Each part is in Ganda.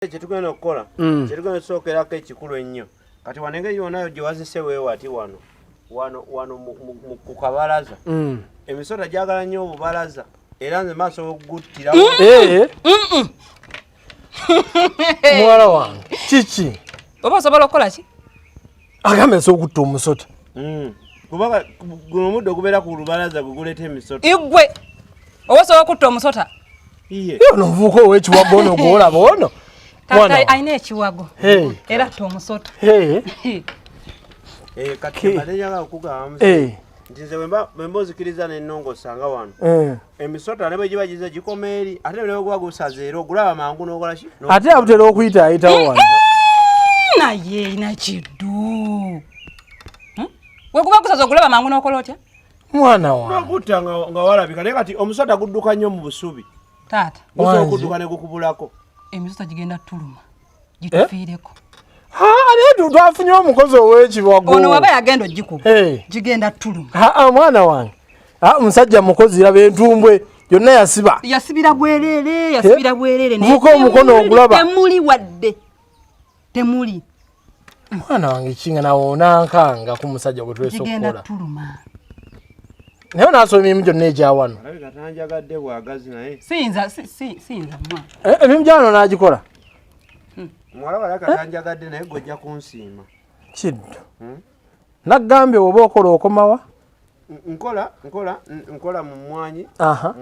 Kyetugenda okukola kyetugenda okusookerako ekikulu ennyo kati wanenge yonayo gye wazise weewati wano ku kabalaza emisota gyagala nnyo obubalaza era nze maaso okuguttirawo muwala wange kiki oba osobola okukola ki agambe nsobola okutta omusota kubanga guno omuddo ogubeera ku lubalaza gwe guleeta emisota igwe oba osobola okutta omusota ono nvuuka ow'ekiwago ono gwolaba ono kati ayina ekiwago era atta omusota kati alenyaga okugamba nti nze bwe ozikiriza n'ennongo osanga wano emisota ne bwe giba gize gikoma eri ate ne bwe guba gusaze era ogulaba mangu n'okola ki ate abutera okuyita ayitawo wano naye nakiddu we guba gusaze ogulaba mangu n'okola otya mwana wange n'okutta nga walabika naye kati omusota gudduka nnyo mu busubi taata gusobola okudduka ne gukubulako emisota gigenda tuluma gitufiireko naye twafunye omukozi ow'ekiwago ono waba yagenda ogikuba gigenda tuluma mwana wange omusajja mukozi iraba entumbwe yonna yasibira bwerere vuka omukono ogulaba temuli wadde temuli mwana wange kinga nawo nankanga ku musajja gwe twese okukola gigenda tuluma naye naasoma emirimu gyonna egya wano tanjagadde bwagazi naye siyinza emirimu gyano n'agikola muwala walaka tanjagadde naye gwojja kunsiima kiddo naggambye oba okola okomawa nkola mu mmwanyi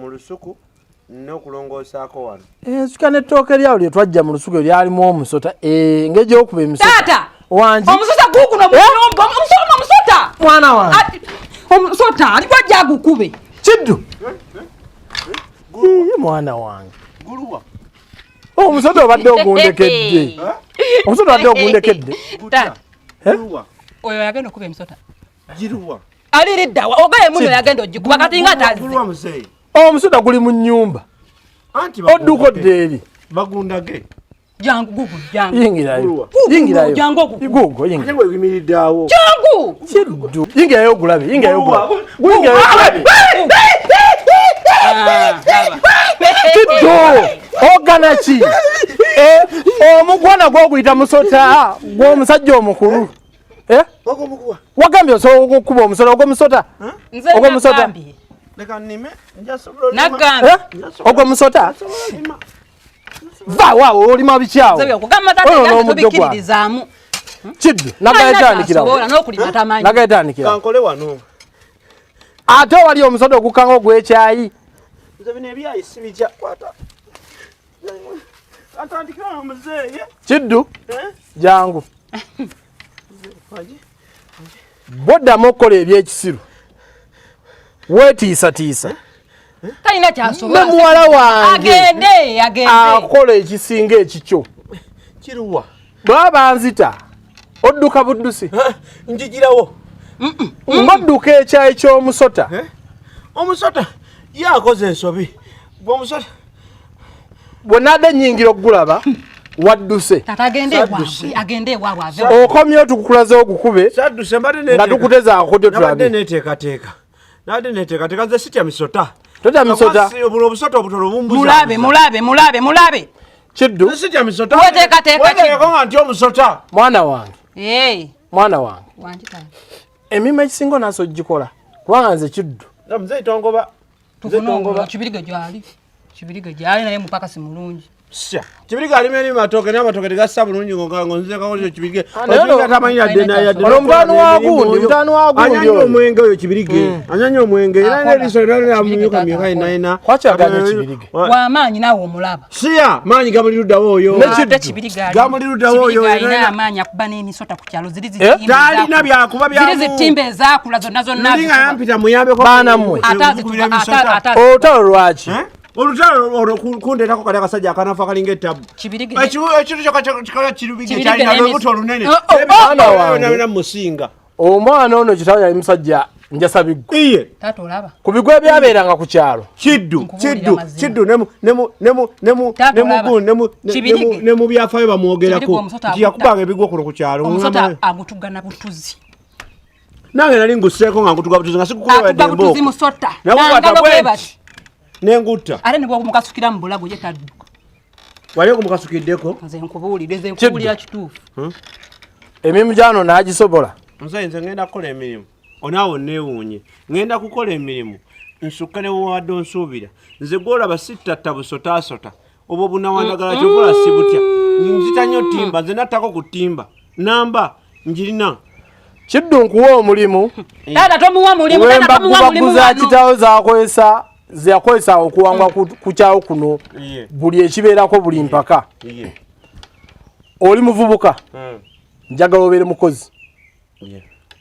mu lusuku n'okulongoosaako wano ensika n'ettooke lyawo lye twajja mu lusuku lyalimu omusota ng'egyokuba emisota taata wangi omusota guuguno omusota mwana wange omusota alikwa jagukube kiddu mwana wange guluwa omusota obadde ogundekedde omusota obadde ogundekedde oyo yagenda okuba emisota giruwa aliriddawa ogaye muno yagenda ogikuba kati nga tazi omusota guli mu nnyumba odduka odde eri bagundage jangu gugu yingirayo gugu yimiriddeawo jangu kiddu yingirayo ogulabe yingirayo kiddu ogana ki omugwana gw'oguyita musota gw'omusajja omukulu wagambye osobola okukuba omusota ogw'omusota ogw'omusota va waawo olima bikyawo kiddu nagayetandikira ate wali omusota ogukanga ogw'ekyayi kiddu jangu boddamu okukola ebyekisiru weetiisatiisa talina kyasobola ne muwala wange agende akola ekisinga ekikyo kiruwa bwaba nzita odduka buddusi njigirawo ng'odduka ekyayi ky'omusota omusota yakoze ensobi bw'omusota bwenadde nnyingira okugulaba wadduse agende ewaabwe okomye otukukulaze ogukube nga tukutezaako tetulabye neteekateeka nabadde neteekateeka nze sitya misota totya misota buno obusota obutono bumbuza mulabe kiddu sitya misota weteekateeka nga nti omusota mwana wange emirimu ekisinga onaaso ogikola kubanga nze kiddu nze itongoba kibirige gyali naye mupakasi mulungi kibirige alimu eri matooke n'amatooke tegassa bulungi ngonzekakozo kibirige anyanya omwenge oyo kibirige anyanya omwenge era n'eriiso lyamumyukamyuka yenayina wamaanyi naawe omulaba siya maanyi gamuli luddawo oyo gamuli luddawo oyo alina amaanyi akuba n'emisota ku kyalo talina byakuba ziri zitimba ezaakula zonna nga yampita muyambeko baanammwe olutalo lwaki olutalo kundeetako kali akasajja akanafa kalinga ettabu ekintu kyokakikola kirubige kyalina lwebuto olunene musinga omwana ono kitawo yali musajja njasabiggwe iye ku bigwa ebyabeeranga ku kyalo kiddu ne mu byafaayo bamwogerako nti yakubanga ebigwa kuno ku kyalo omusota agutugana butuzi nange nali ngusseeko nga ngutuga butuzi nga sikukubawadde embooko nakukwata bweti nengutta ate ne bwomukasukira mu bulago ye tadduka wali okumukasukiddeko nze nkubuulira kituufu emirimu gyano nagisobola nze ngenda kukola emirimu onaawo neewuunye ngenda kukola emirimu nsukka ne wadde onsuubira nze gwolaba sittatta busotaasota obwo bunawandagala kyokola si butya nzita nnyo timba nze nattako ku timba namba njirina Kiddu nkuwa omulimu taata tomuwa mulimu wembagubaguza kitaawo zakozesa okuwangwa ku kyawo kuno buli ekibeerako buli mpaka oli muvubuka njagala obeere mukozi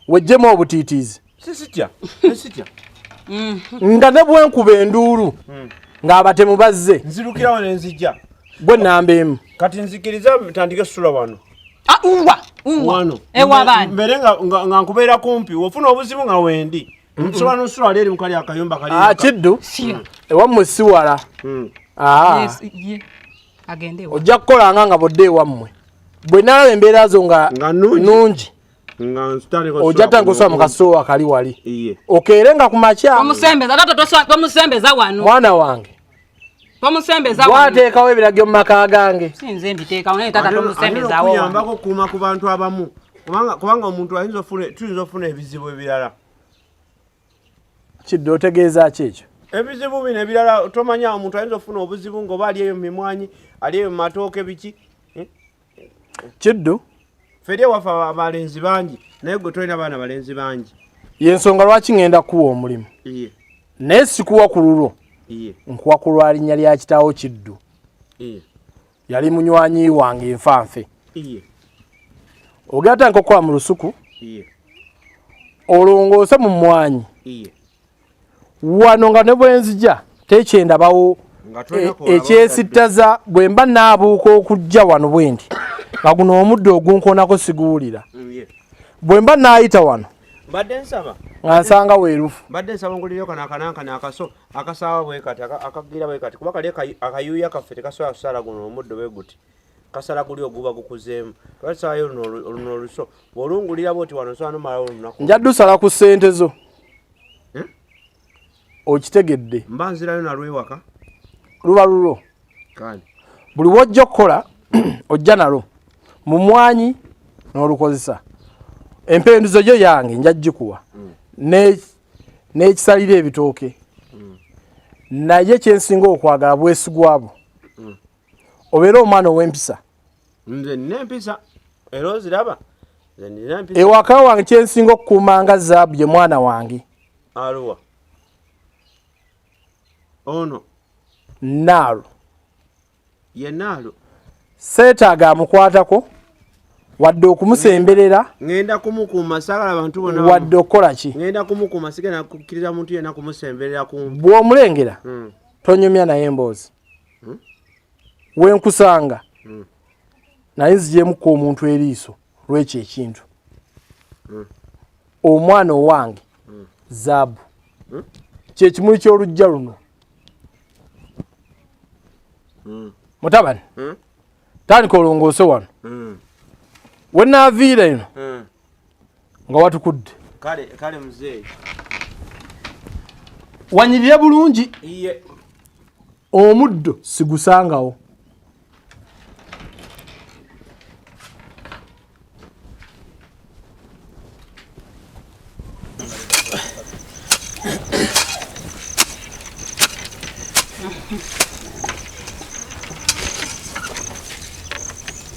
wejjemu obutiitiizi nga ne bwenkuba enduulu ng'abatemu bazze nzirukirawo ne nzijja gwe nnamba emu kati nzikiriza tandike sula wano wano ewabaani mbere nga nkubeera kumpi ofuna obuzibu nga wendi nsobola nosula ali eri mukali akayumba kali Kiddu ewammwe si wala ojja kukolanga nga bodde ewammwe bwe nalaba embeera zo nga nungi ojja tandika osula mu kasoowa kali wali okeere nga ku makya tomusembeza wano mwana wange wateekawo ebiragiro mu maka gange sinze mbiteekawo naye taata tomusembezawo kuyambako okukuuma ku bantu abamu kubanga omuntu tuyinza ofuna ebizibu ebirala Kiddu otegeeza ki ekyo ebizibu bino ebirala tomanya omuntu ayinza ofuna obuzibu ng'oba ali eyo mu mimwanyi ali eyo mu matooke biki Kiddu feri ewaffe abalenzi bangi naye gwe tolina baana balenzi bangi yensonga lwaki ŋŋenda kuwa omulimu naye sikuwa ku lulwo nkuwa ku lwa linnya lya kitaawo Kiddu yali munywanyi wange enfanfe ogenda tandika okukola mu lusuku olongoose mu mmwanyi wano nga ne bwenzija tekyendabawo ekyesittaza bwe mba naabuuka okujja wano bwendi nga guno omuddo ogunkonako siguwulira bwe mba naayita wano mbadde nsaba nga nsanga weerufu mbadde nsaba nguliryo kano akanankana akaso akasaawa bwe kati akagira bwe kati kuba kali akayuuya kaffe tekasobola kusala guno omuddo bwe guti kasala guli oguba gukuzeemu twalisalayo luno oluso bw'olungulira bwoti wano nsobola nomalawo olunaku njadde osala ku ssente zo okitegedde mba nzirayo nalwewaka luba lulo buli wojja okukola ojja nalo mu mwanyi n'olukozesa empenduzo gyo yange njagikuwa n'ekisalira ebitooke naye kyensinga okwagala bwesigwabo obeera omwana ow'empisa nze nina empisa era oziraba nze nina empisa ewaka wange kyensinga okukuumanga zaabu ye mwana wange aluwa ono naalo ye naalo seetaaga amukwatako wadde okumusemberera ngenda kumukuuma saagala abantu bonna wadde okukola ki ngenda kumukuuma sigenda kukkiriza muntu yenna kumusemberera kumpi bw'omulengera tonyumya naye emboozi wenkusanga naye nzigyemukka omuntu eriiso lwekyo ekintu omwana owange zaabu kyekimuli ky'olujja luno mutabani tandika olongoose wano wenaaviira eno nga watukudde kale muzeeyi wanyirire bulungi omuddo sigusangawo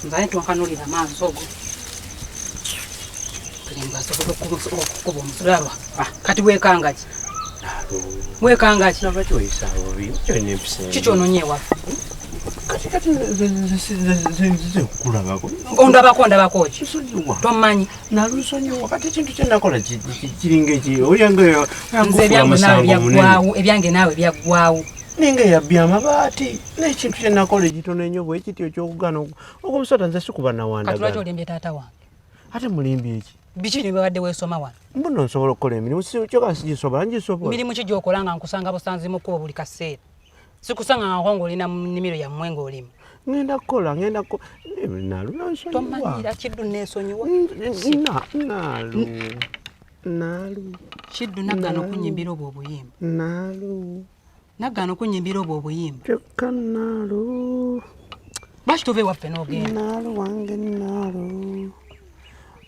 nzaye twankanulira maaso go kuba omusulalwa kati wekangaki kikyononye ewaffe ondabako ki tomanyi ebyange naawe byaggwawo ninga yabbya amabaati n'ekintu kyenakola ekitono ennyo bwe ekityo ekyokugana ogw'omusota nze sikuba nawandagala olembye taata wange ate mulimbi eki biki nibabadde weesoma wano mbuno nsobola okukola emirimu kyoka sigisobola ngisobola mirimu ki gyokola nga nkusanga busanzi mu kkubo buli kaseera sikusanga nga ng'olina mu nnimiro yammwe ng'olimu ngenda kukola tomanyira Kiddu neesonyiwa Kiddu naggana okunyimbira obwo obuyimba naggana okunyimbira obwo obuyimba kyokka naalu Lwaki tove waffe n'ogenda? Naalo wange naalo.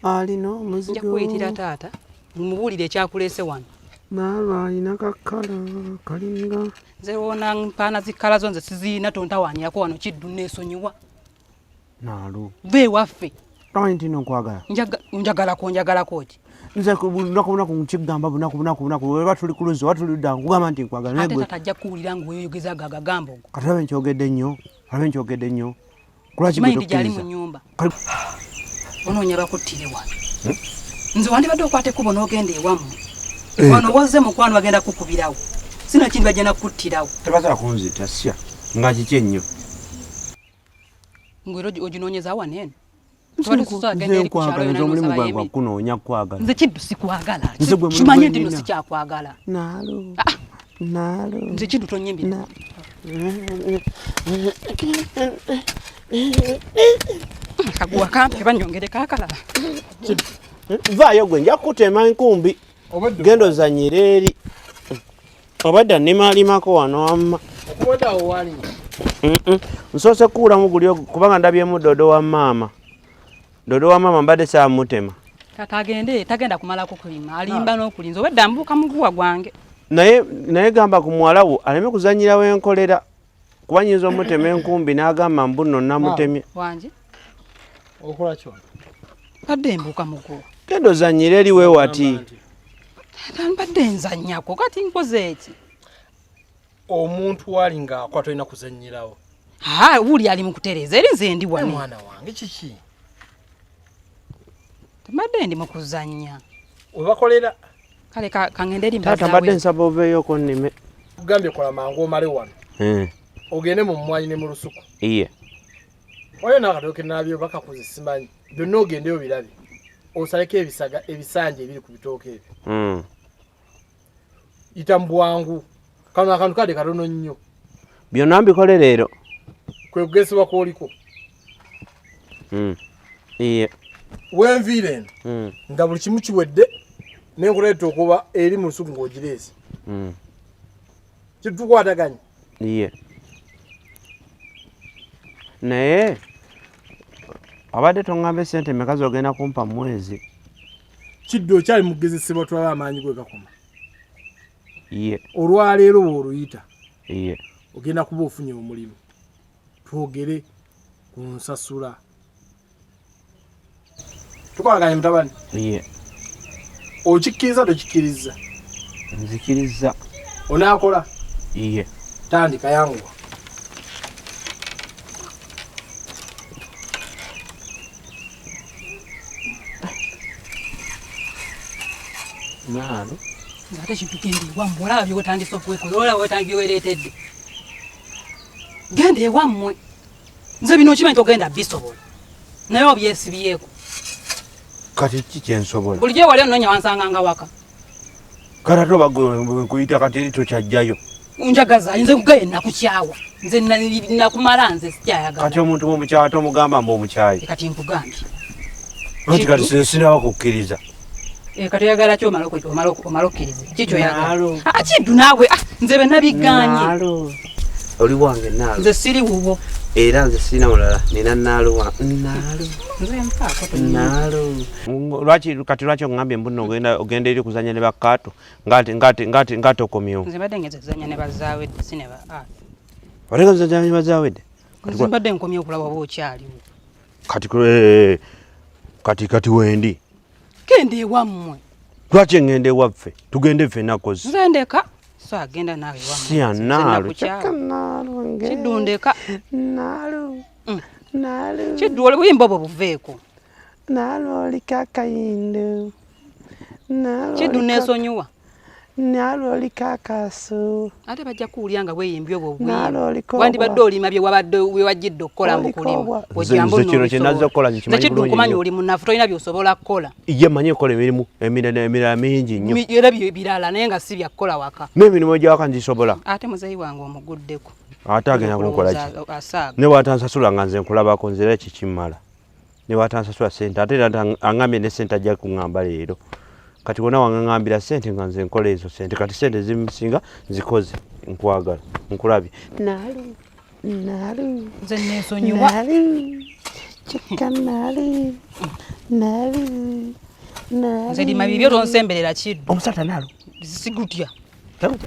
Alina omuzigo. Nja kuyitira taata mumubuulire ekyakuleese wano. Naalo alina kakala kalinga. Nze wona mpaana zikkala zo nze siziina tontawaanirako wano Kiddu neesonyiwa. Naalo. Ve waffe. Tamanyi nti nkwagala. Njagalako ki? Nze bunaku nkigamba bunaku weba tuli ku luzzi oba tulidda nkugamba nti nkwagala. Ate taata ajja kuwulira ng'oyogeza gagamba ogwo. Kati olabe nkyogedde nnyo. Kimanyi nti gyali mu nnyumba. Onoonya bakuttire wano. Nze wandibadde okwata ekkubo n'ogenda ewammwe. Wano wazze mukwano bagenda kukubirawo. Sina kintu bagenda kukuttirawo. Tebasobola kunzita sya nga kiki ennyo. Ngwera oginoonyeza wano eno. Nze nkwagala nze omulimu gwange gwakunoonya kwagala. Nze Kiddu sikwagala. Kimanye nti no sikyakwagala. Naalo. Nze Kiddu tonyimbira. Kaguwa kampe banyongere kakalala. Vaayo gwe nja kutema enkumbi. Genda ozanyira eri. Obadda nnimalimako wano wamma. Okubadde awo wali. Nsoose kuulamu guli kubanga ndabyemu dodo wa maama. Dodo wa maama mbadde saamutema. Kata agende tagenda kumalako kulima. Alimba n'okulinza. Obadda mbuuka muguwa gwange. Naye gamba ku muwala wo aleme kuzanyira wenkolera. Kuba nyinza omutema enkumbi n'agamba mbu nno namutemye. Wanje? Okola kyona. Badde mbuuka muguwa. Genda ozanyira eri weewati. Mbadde nzannyako kati nkoze eki? Omuntu wali ng'akwata olina kuzannyirawo. Wuli ali mu kutereeza eri nze ndi wano. Mwana wange kiki? Mbadde ndi mu kuzannya. Webakolera. Kale kangende eri Taata mbadde nsaba oveeyoko nnime. Kugambye kola mangu omale wano. Ogende mu mmwanyi ne mu lusuku. Iye. Oyo n'akatooke n'abyo bakakuze simanyi. Byonna ogendeyo birabe. Osaleko ebisanja ebiri ku bitooke ebyo. Yita mu bwangu. Kano akantu kadde katono nnyo. Byonna mbikole leero. Kwe kugesebwa kw'oliko. Iye. Wenviire eno. Nga buli kimu kiwedde n'enkuleeta okuba eri mu lusuku ng'ogireese. Kitukwataganya. Iye. Naye abadde tongamba sente meka zogenda kumpa mwezi. Kiddo okyali mugezesebwa twala amaanyi gwe gakoma. Iye. Olwaleero bw'oluyita. Iye. Ogenda kuba ofunye omulimu. Twogere ku nsasula. Tukwaganye mutabani. Iye. Okikkiriza tokikkiriza? Nzikiriza. Onaakola? Iye. Tandika yangu. Naalo. Ngate kitukendi wamwe olaba byotandise okwekola olaba wetandise wereetedde. Genda ewammwe. Nze bino okimanyi togenda bisobola. Naye obyesibyeko. Kati kiki ensobola? Bulijjo wali onoonya wansanga nga waka. Kati ate oba nkuyita kati eri tokyajjayo. Njagaza nze kugaye nakukyawa. Nze nakumala nze sikyayagala. Kati omuntu omukyawa tomugamba mbu omukyayi. Kati nkugambye. Kati kati sinaba kukkiriza. Kati oyagala ki omala okkiriza? Kiki oyagala? Kiddu naawe nze be nabiganye. Oli wange naalo. Nze siri wuwo. Era nze sirina mulala nina naalo. Nze mpaako naalo. Lwaki ongambye mbu nno ogenda eri kuzanya ne bakkaato ngate okomyewo? Nze mbadde ngeze kuzanya ne bazaawedde si ne ba Oleka kuzanya ne bazaawedde? Nze mbadde nkomye okulaba oba okyaliwo. Kati wendi. Genda ewammwe. Lwaki ngende ewaffe? Tugende ffenna kozi. Nze ndeka. So agenda naawe ewammwe. Siya naalo. Kiddu ndeka. Naalo. Kiddu oli buyimba obwo buveeko. Naalo oli kakayindo. Kiddu neesonyiwa. Naalo oli kakaso. Ate bajja kuwulira nga bweyimbye obwo buyimba. Wandibadde olima bye wajjidde okukola mu kulima. Nze kino kye nazze okukola nkimanyi bulungi. Kiddu nkumanyi oli munafu tolina by'osobola kukola. Ye mmanyi okukola emirimu emirala mingi nnyo. Era birala naye nga si byakukola waka. N'emirimu egyawaka ngisobola. Ate muzeeyi wange omuguddeko. Ate agenda kukola ki? Ne bw'atansasula nga nze nkulabako nzira kikimmala. Ne bw'atansasula ssente ate era aŋŋambye ne ssente ajja kuŋŋamba leero. Kati wona wangaŋŋambira ssente nga nze nkola ezo ssente kati ssente zimusinga nzikoze nkwagala nkulabye. Naalo. Nalu. Nze neesonyiwa. Nalu. Chika nalu. Nalu. Nalu. Nze lima bibyo tonsemberera kiddu. Omusata nalu. Sigutya. Tamu.